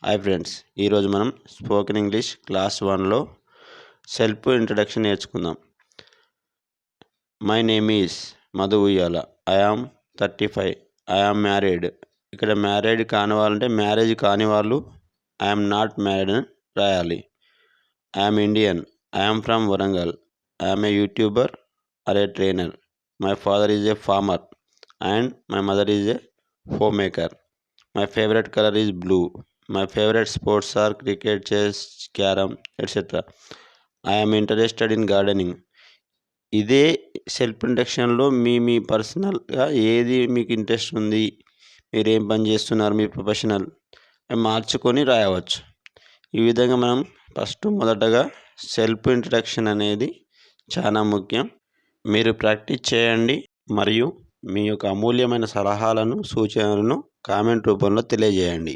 Hi friends, ఈరోజు మనం spoken English class 1లో సెల్ఫ్ ఇంట్రడక్షన్ నేర్చుకుందాం. My name is Madhu Uyyala. I am 35. I am married. ఇక్కడ మ్యారీడ్ కాని వాళ్ళంటే మ్యారేజ్ కాని వాళ్ళు ఐ ఆమ్ నాట్ మ్యారీడ్ అని రాయాలి. I am Indian. I am from Warangal. I am a YouTuber or a trainer. My father is a farmer and my mother is a home maker. My favorite color is blue. My favorite sports are cricket, chess, carom, etc. I am interested in gardening. ఇదే self ఇంట్రడక్షన్లో మీ పర్సనల్గా ఏది మీకు interest ఉంది, మీరు ఏం పని చేస్తున్నారు, మీ professional మార్చుకొని రాయవచ్చు. ఈ విధంగా మనం మొదటగా సెల్ఫ్ ఇంట్రడక్షన్ అనేది చాలా ముఖ్యం. మీరు ప్రాక్టీస్ చేయండి మరియు మీ యొక్క అమూల్యమైన సలహాలను, సూచనలను కామెంట్ రూపంలో తెలియజేయండి.